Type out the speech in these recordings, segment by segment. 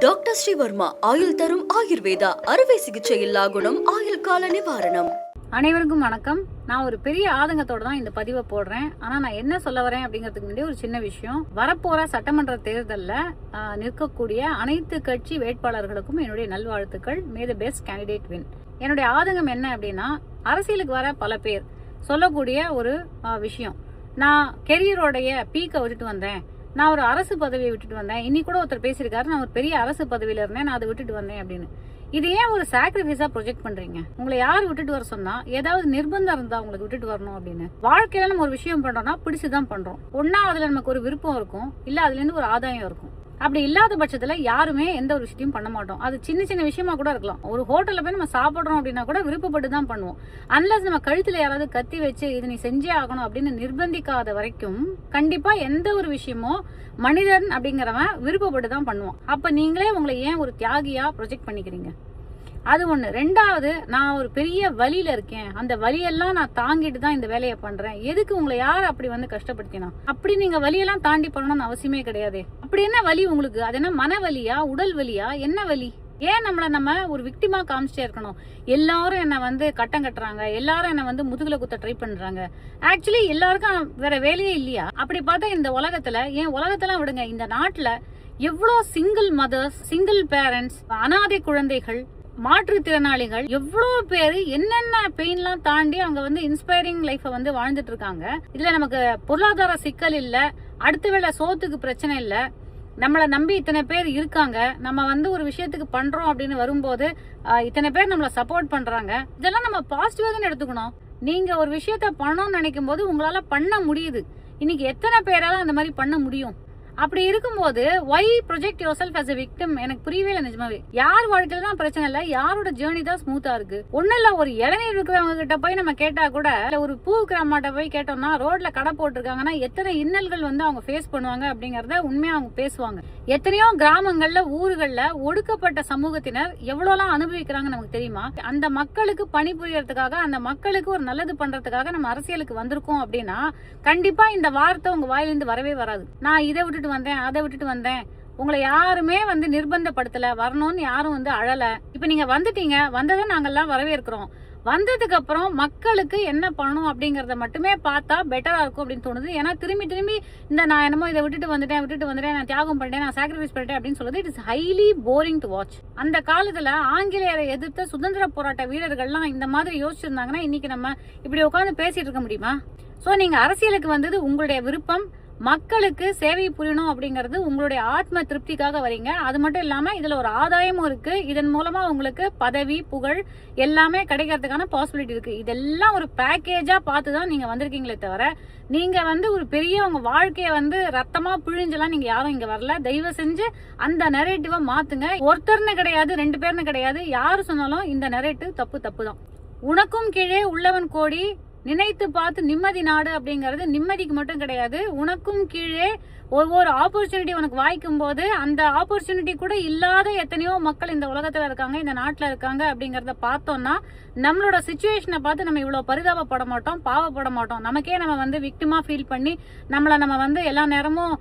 Doctor Sreevarma ஆயுள் தரும் ஆயுர்வேதா அறுவை சிகிச்சையில்லா குணம் ஆயுள் கால நிவாரணம். அனைவருக்கும் வணக்கம். நான் ஒரு பெரிய ஆதங்கத்தோட தான் இந்த பதிவை போடுறேன். ஆனா நான் என்ன சொல்ல வரேன் அப்படிங்கிறதுக்கு முன்னாடி ஒரு சின்ன விஷயம். வரப்போற சட்டமன்ற தேர்தலில் நிற்கக்கூடிய அனைத்து கட்சி வேட்பாளர்களுக்கும் என்னுடைய நல்வாழ்த்துக்கள். மே தி பெஸ்ட் கேண்டிடேட் வின். என்னுடைய ஆதங்கம் என்ன அப்படின்னா, அரசியலுக்கு வர பல பேர் சொல்லக்கூடிய ஒரு விஷயம், நான் கெரியரோடைய பீக்கை விட்டுட்டு வந்தேன், நான் ஒரு அரசு பதவியை விட்டுட்டு வந்தேன். இன்னி கூட ஒருத்தர் பேசியிருக்காரு, நான் ஒரு பெரிய அரசு பதவியில இருந்தேன், நான் அதை விட்டுட்டு வந்தேன் அப்படின்னு. இது ஏன் ஒரு சாக்ரிஃபைஸா ப்ரொஜெக்ட் பண்றீங்க? உங்களை யார் விட்டுட்டு வர சொன்னா? ஏதாவது நிர்பந்தம் இருந்தா உங்களுக்கு விட்டுட்டு வரணும் அப்படின்னு? வாழ்க்கையில நம்ம ஒரு விஷயம் பண்றோம்னா பிடிச்சுதான் பண்றோம். ஒன்னா அதுல நமக்கு ஒரு விருப்பம் இருக்கும், இல்ல அதுல இருந்து ஒரு ஆதாயம் இருக்கும். அப்படி இல்லாத பட்சத்துல யாருமே எந்த ஒரு விஷயத்தையும் பண்ண மாட்டோம். அது சின்ன சின்ன விஷயமா கூட இருக்கலாம். ஒரு ஹோட்டல்ல போய் நம்ம சாப்பிடுறோம் அப்படின்னா கூட விருப்பப்பட்டு தான் பண்ணுவோம். அன்லஸ் நம்ம கழுத்துல யாராவது கத்தி வச்சு இது நீ செஞ்சே ஆகணும் அப்படின்னு நிர்பந்திக்காத வரைக்கும் கண்டிப்பா எந்த ஒரு விஷயமோ மனிதன் அப்படிங்கிறவன் விருப்பப்பட்டு தான் பண்ணுவான். அப்ப நீங்களே உங்களை ஏன் ஒரு தியாகியா ப்ரொஜெக்ட் பண்ணிக்கிறீங்க? அது ஒண்ணு. ரெண்டாவது, நான் ஒரு பெரிய வலியில இருக்கேன், அந்த வலியெல்லாம் நான் தாங்கிட்டு தான் இந்த வேலையை பண்றேன். எதுக்கு உங்களை யார் அப்படி வந்து கஷ்டப்படுத்தினா? அப்படி நீங்க வலியெல்லாம் தாண்டி பண்ணணும்னு அவசியமே கிடையாது. அப்படி என்ன வலி உங்களுக்கு? அது என்ன மன வலியா, உடல் வலியா, என்ன வலி? ஏன் நம்ம ஒரு விக்டிமா காமிச்சிட்டே இருக்கணும்? எல்லாரும் என்ன வந்து கட்டம் கட்டுறாங்க, எல்லாரும் என்ன வந்து முதுகுல குத்த ட்ரை பண்றாங்க. ஆக்சுவலி எல்லாருக்கும் வேற வேலையே இல்லையா? அப்படி பார்த்தா இந்த உலகத்துல, ஏன் உலகத்தெல்லாம் விடுங்க, இந்த நாட்டுல எவ்வளோ சிங்கிள் மதர்ஸ், சிங்கிள் பேரண்ட்ஸ், அனாதை குழந்தைகள், மாற்றுத்திறனாளிகள், எவ்வளவு பேரு என்னென்ன பெயின்லாம் தாண்டி அவங்க வந்து இன்ஸ்பைரிங் லைஃப வந்து வாழ்ந்துட்டு இருக்காங்க. இதுல நமக்கு பொருளாதார சிக்கல் இல்ல, அடுத்த வேளை சோத்துக்கு பிரச்சனை இல்ல, நம்மளை நம்பி இத்தனை பேர் இருக்காங்க, நம்ம வந்து ஒரு விஷயத்துக்கு பண்றோம் அப்படின்னு வரும்போது இத்தனை பேர் நம்மளை சப்போர்ட் பண்றாங்க. இதெல்லாம் நம்ம பாசிட்டிவா தான் எடுத்துக்கணும். நீங்க ஒரு விஷயத்த பண்ணணும்னு நினைக்கும் போது உங்களால பண்ண முடியுது. இன்னைக்கு எத்தனை பேரால அந்த மாதிரி பண்ண முடியும்? அப்படி இருக்கும்போது why project yourself as a victim? எனக்கு புரியவே இல்லை நிஜமாவே. யார் வாழ்க்கையில தான் பிரச்சனை இல்ல, யாரோட ஜேர்னி தான் ஸ்மூத்தா இருக்கு. ஒண்ணு இல்ல, ஒரு இளநீர் இருக்கிறவங்க கிட்ட போய் நம்ம கேட்டா கூட, ஒரு பூ கிராமாட்ட போய் கேட்டோம்னா, ரோட்ல கடை போட்டிருக்காங்கன்னா எத்தனை இன்னல்கள் வந்து அவங்க ஃபேஸ் பண்ணுவாங்க அப்படிங்கறத உண்மையா அவங்க பேசுவாங்க. எத்தனையோ கிராமங்கள்ல, ஊர்கள்ல ஒடுக்கப்பட்ட சமூகத்தினர் எவ்வளவுலாம் அனுபவிக்கிறாங்க நமக்கு தெரியுமா? அந்த மக்களுக்கு பணிபுரியறதுக்காக, அந்த மக்களுக்கு ஒரு நல்லது பண்றதுக்காக நம்ம அரசியலுக்கு வந்திருக்கோம் அப்படின்னா கண்டிப்பா இந்த வார்த்தை உங்க வாயிலிருந்து வரவே வராது. நான் இதை விட்டுட்டு வந்தேன், அதை விட்டுட்டு வந்தேன். உங்களை யாருமே வந்து நிர்பந்தப்படுத்தல, வரணும்னு யாரும் வந்து அழல. இப்ப நீங்க வந்துட்டீங்க, வந்ததை நாங்கெல்லாம் வரவேற்கிறோம். வந்ததுக்கு அப்புறம் மக்களுக்கு என்ன பண்ணணும் அப்படிங்கறத மட்டுமே பார்த்தா பெட்டரா இருக்கும் அப்படின்னு தோணுது. ஏன்னா திரும்பி இந்த நான் என்னமோ இதை விட்டுட்டு வந்துட்டேன், நான் தியாகம் பண்ணிட்டேன், நான் சாக்ரிஃபைஸ் பண்ணிட்டேன் அப்படின்னு சொல்றது it is highly boring to watch. அந்த காலத்துல ஆங்கிலேயரை எதிர்த்த சுதந்திர போராட்ட வீரர்கள்லாம் இந்த மாதிரி யோசிச்சிருந்தாங்கன்னா இன்னைக்கு நம்ம இப்படி உட்காந்து பேசிட்டு இருக்க முடியுமா? சோ நீங்க அரசியலுக்கு வந்தது உங்களுடைய விருப்பம், மக்களுக்கு சேவை புரியணும் அப்படிங்கறது உங்களுடைய ஆத்ம திருப்திக்காக வரீங்க. அது மட்டும் இல்லாம இதுல ஒரு ஆதாயமும் இருக்கு. இதன் மூலமா உங்களுக்கு பதவி, புகழ் எல்லாமே கிடைக்கிறதுக்கான பாசிபிலிட்டி இருக்கு. இதெல்லாம் ஒரு பேக்கேஜா பார்த்துதான் நீங்க வந்திருக்கீங்களே தவிர, நீங்க வந்து ஒரு பெரிய உங்க வாழ்க்கைய வந்து ரத்தமா பிழிஞ்செல்லாம் நீங்க யாரும் இங்க வரல. தயவு செஞ்சு அந்த நரேட்டிவ மாத்துங்க. ஒருத்தர்னு கிடையாது, 2 பேர்னு கிடையாது, யாரு சொன்னாலும் இந்த நரேட்டிவ் தப்பு தான். உனக்கும் கீழே உள்ளவன் கோடி, நினைத்து பார்த்து நிம்மதி நாடு அப்படிங்கறது நிம்மதிக்கு மட்டும் கிடையாது. உனக்கும் கீழே ஒவ்வொரு ஆப்பர்ச்சுனிட்டி உனக்கு வாய்க்கும் போது அந்த ஆப்பர்ச்சுனிட்டி கூட இல்லாத எத்தனையோ மக்கள் இந்த உலகத்துல இருக்காங்க, இந்த நாட்டுல இருக்காங்க அப்படிங்கறத பார்த்தோம்னா நம்மளோட சிச்சுவேஷனை பார்த்து நம்ம இவ்வளவு பரிதாபப்பட மாட்டோம், பாவப்பட மாட்டோம். நமக்கே நம்ம வந்து விக்டிமா ஃபீல் பண்ணி நம்ம வந்து எல்லா நேரமும்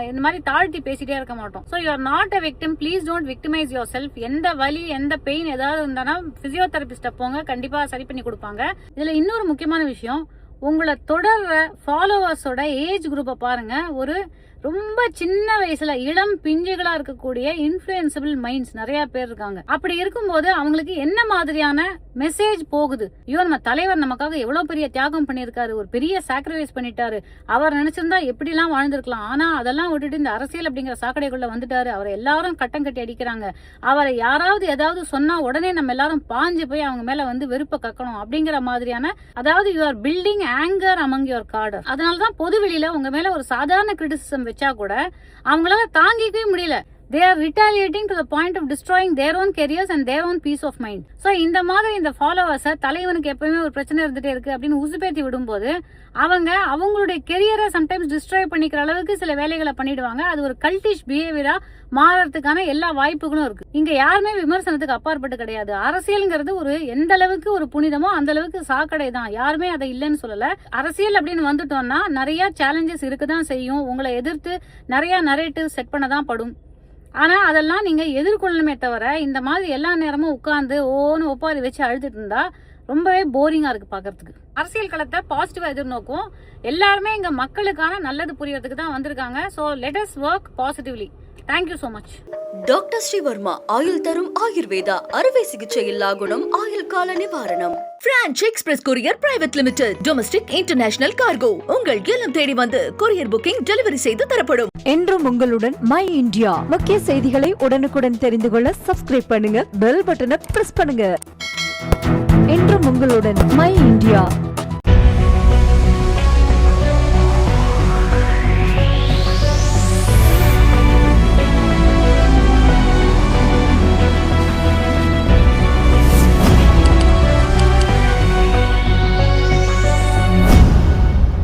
இந்த மாதிரி தாழ்த்தி பேசிட்டே இருக்க மாட்டோம். So you are not a victim. Please don't victimise your self. எந்த வலி, எந்த பெயின் ஏதாவது இருந்தானா பிசியோதெரபிஸ்ட போங்க, கண்டிப்பா சரி பண்ணி கொடுப்பாங்க. இதுல இன்னொரு முக்கியமான விஷயம், உங்களை தொடர்ற ஃபாலோவர்ஸோட ஏஜ் குரூப்பை பாருங்க. ஒரு ரொம்ப சின்ன வயசுல இளம் பிஞ்சுகளா இருக்கக்கூடிய இன்ஃபுளுன்சபிள் மைண்ட்ஸ் நிறைய பேர் இருக்காங்க. அப்படி இருக்கும்போது அவங்களுக்கு என்ன மாதிரியான மெசேஜ் போகுது? ஐயோ, நம்ம தலைவர் நமக்காக எவ்வளவு பெரிய தியாகம் பண்ணிருக்காரு, ஒரு பெரிய சாக்ரிஃபைஸ் பண்ணிட்டாரு, அவர் நினைச்சிருந்தா எப்படி எல்லாம் வாழ்ந்திருக்கலாம், ஆனா அதெல்லாம் விட்டுட்டு இந்த அரசியல் அப்படிங்கிற சாக்கடைக்குள்ள வந்துட்டாரு, அவரை எல்லாரும் கட்டம் கட்டி அடிக்கிறாங்க, அவரை யாராவது ஏதாவது சொன்னா உடனே நம்ம எல்லாரும் பாஞ்சு போய் அவங்க மேல வந்து வெறுப்ப கக்கணும் அப்படிங்கிற மாதிரியான, அதாவது you are building anger among your cadre. அதனாலதான் பொது வெளியில உங்க மேல ஒரு சாதாரண கிரிட்டிசிசம் வச்சா கூட அவங்களால தாங்கிக்கவே முடியல. They are retaliating to the point of destroying their own careers and their own peace of mind. So இந்த மாதிரி இந்த ஃபாலோவர்ஸ தலைவனுக்கு எப்பவுமே ஒரு பிரச்சனை இருந்துட்டே இருக்கு அப்படின்னு உசுப்பேத்தி விடும்போது அவங்க அவங்களுடைய கெரியரை சம்டைம்ஸ் டிஸ்ட்ராய் பண்ணிக்கிற அளவுக்கு சில வேலைகளை பண்ணிடுவாங்க. அது ஒரு கல்டிஷ் பிஹேவியரா மாறறதுக்கான எல்லா வாய்ப்புகளும் இருக்கு. இங்க யாருமே விமர்சனத்துக்கு அப்பாற்பட்டு கிடையாது. அரசியல்ங்கிறது ஒரு எந்த அளவுக்கு ஒரு புனிதமோ அந்த அளவுக்கு சாக்கடை தான். யாருமே அதை இல்லைன்னு சொல்லல. அரசியல் அப்படின்னு வந்துட்டோம்னா நிறைய சேலஞ்சஸ் இருக்குதான் செய்யும். உங்களை எதிர்த்து நிறைய நரேட்டிவ் செட் பண்ணதான் படும். ஆனா அதெல்லாம் நீங்க எதிர்கொள்ளணுமே தவிர இந்த மாதிரி எல்லா நேரமும் உட்கார்ந்து ஓன்னு ஒப்பாரி வச்சு அழுதுட்டு இருந்தா ரொம்பவே போரிங்கா இருக்கு பாக்குறதுக்கு. அரசியல் களத்தை பாசிட்டிவா எதிர்நோக்கும். எல்லாருமே இங்க மக்களுக்கான நல்லது புரியறதுக்கு தான் வந்திருக்காங்க. So let us work positively. Thank you so much. Doctor Sreevarma ஆயுள் தரும் ஆயுர்வேதா அறுவை சிகிச்சை இல்லா குணம் ஆயுள் கால நிவாரணம். Branch express courier private limited. Domestic international cargo. உங்கள் இல்லம் தேடி வந்து கொரியர் புக்கிங் டெலிவரி செய்து தரப்படும். என்றும் உங்களுடன் மை இந்தியா. முக்கிய செய்திகளை உடனுக்குடன் தெரிந்து கொள்ள சப்ஸ்கிரைப் பண்ணுங்க, பெல் பட்டனை பிரஸ் பண்ணுங்க. என்றும் உங்களுடன் மை இந்தியா.